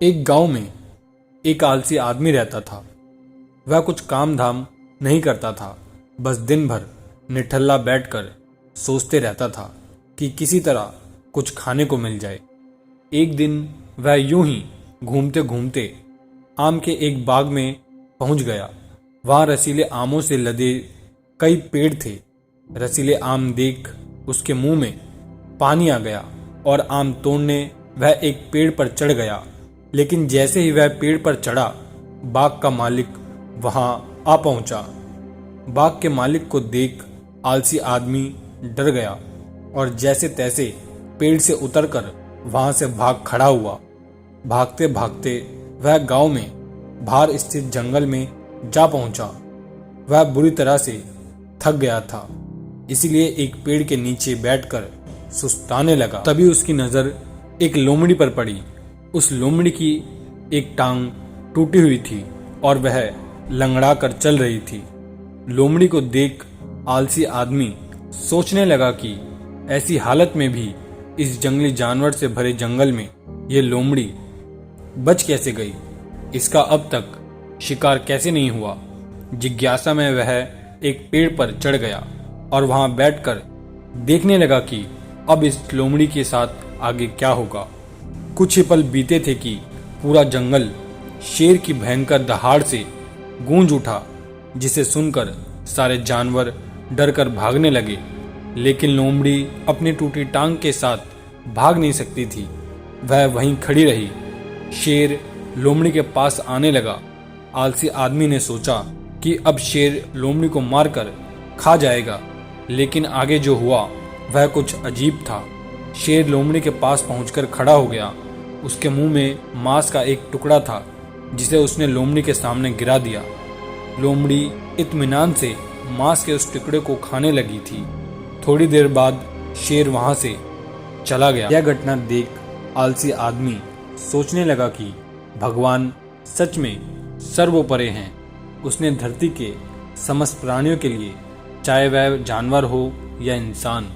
एक गांव में एक आलसी आदमी रहता था। वह कुछ काम धाम नहीं करता था, बस दिन भर निठल्ला बैठकर सोचते रहता था कि किसी तरह कुछ खाने को मिल जाए। एक दिन वह यूं ही घूमते घूमते आम के एक बाग में पहुंच गया। वहां रसीले आमों से लदे कई पेड़ थे। रसीले आम देख उसके मुंह में पानी आ गया और आम तोड़ने वह एक पेड़ पर चढ़ गया। लेकिन जैसे ही वह पेड़ पर चढ़ा, बाग का मालिक वहां आ पहुंचा। बाग के मालिक को देख आलसी आदमी डर गया और जैसे तैसे पेड़ से उतरकर वहां से भाग खड़ा हुआ। भागते भागते वह गांव में बाहर स्थित जंगल में जा पहुंचा। वह बुरी तरह से थक गया था, इसीलिए एक पेड़ के नीचे बैठकर सुस्ताने लगा। तभी उसकी नजर एक लोमड़ी पर पड़ी। उस लोमड़ी की एक टांग टूटी हुई थी और वह लंगड़ा कर चल रही थी। लोमड़ी को देख आलसी आदमी सोचने लगा कि ऐसी हालत में भी इस जंगली जानवर से भरे जंगल में ये लोमड़ी बच कैसे गई, इसका अब तक शिकार कैसे नहीं हुआ। जिज्ञासा में वह एक पेड़ पर चढ़ गया और वहां बैठकर देखने लगा कि अब इस लोमड़ी के साथ आगे क्या होगा। कुछ ही पल बीते थे कि पूरा जंगल शेर की भयंकर दहाड़ से गूंज उठा, जिसे सुनकर सारे जानवर डरकर भागने लगे। लेकिन लोमड़ी अपनी टूटी टांग के साथ भाग नहीं सकती थी। वह वहीं खड़ी रही। शेर लोमड़ी के पास आने लगा। आलसी आदमी ने सोचा कि अब शेर लोमड़ी को मारकर खा जाएगा, लेकिन आगे जो हुआ वह कुछ अजीब था। शेर लोमड़ी के पास पहुंचकर खड़ा हो गया। उसके मुंह में मांस का एक टुकड़ा था, जिसे उसने लोमड़ी के सामने गिरा दिया। लोमड़ी इत्मीनान से मांस के उस टुकड़े को खाने लगी थी। थोड़ी देर बाद शेर वहां से चला गया। यह घटना देख आलसी आदमी सोचने लगा कि भगवान सच में सर्वोपरि हैं। उसने धरती के समस्त प्राणियों के लिए, चाहे वह जानवर हो या इंसान,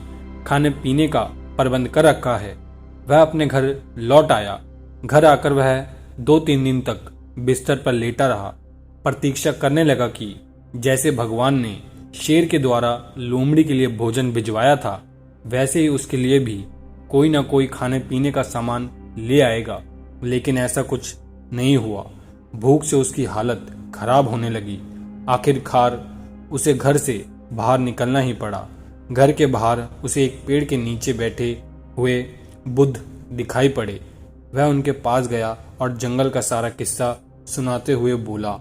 खाने पीने का प्रबंध कर रखा है। वह अपने घर लौट आया। घर आकर वह 2-3 दिन तक बिस्तर पर लेटा रहा। प्रतीक्षा करने लगा कि जैसे भगवान ने शेर के द्वारा लोमड़ी के लिए भोजन भिजवाया था, वैसे ही उसके लिए भी कोई ना कोई खाने पीने का सामान ले आएगा। लेकिन ऐसा कुछ नहीं हुआ। भूख से उसकी हालत खराब होने लगी। आखिरकार उसे घर से बाहर निकलना ही पड़ा। घर के बाहर उसे एक पेड़ के नीचे बैठे हुए बुद्ध दिखाई पड़े। वह उनके पास गया और जंगल का सारा किस्सा सुनाते हुए बोला,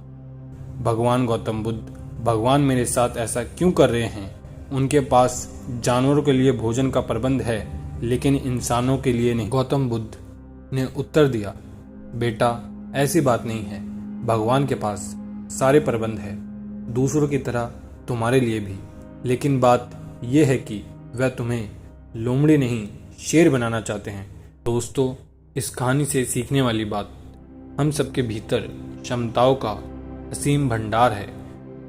भगवान गौतम बुद्ध, भगवान मेरे साथ ऐसा क्यों कर रहे हैं? उनके पास जानवरों के लिए भोजन का प्रबंध है, लेकिन इंसानों के लिए नहीं। गौतम बुद्ध ने उत्तर दिया, बेटा ऐसी बात नहीं है। भगवान के पास सारे प्रबंध है, दूसरों की तरह तुम्हारे लिए भी। लेकिन बात यह है कि वह तुम्हें लोमड़ी नहीं शेर बनाना चाहते हैं। दोस्तों, इस कहानी से सीखने वाली बात, हम सबके भीतर क्षमताओं का असीम भंडार है।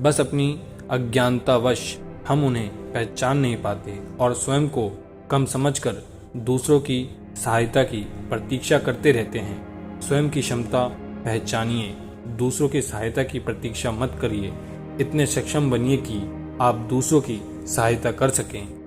बस अपनी अज्ञानतावश हम उन्हें पहचान नहीं पाते और स्वयं को कम समझकर दूसरों की सहायता की प्रतीक्षा करते रहते हैं। स्वयं की क्षमता पहचानिए, दूसरों की सहायता की प्रतीक्षा मत करिए। इतने सक्षम बनिए कि आप दूसरों की सहायता कर सकें।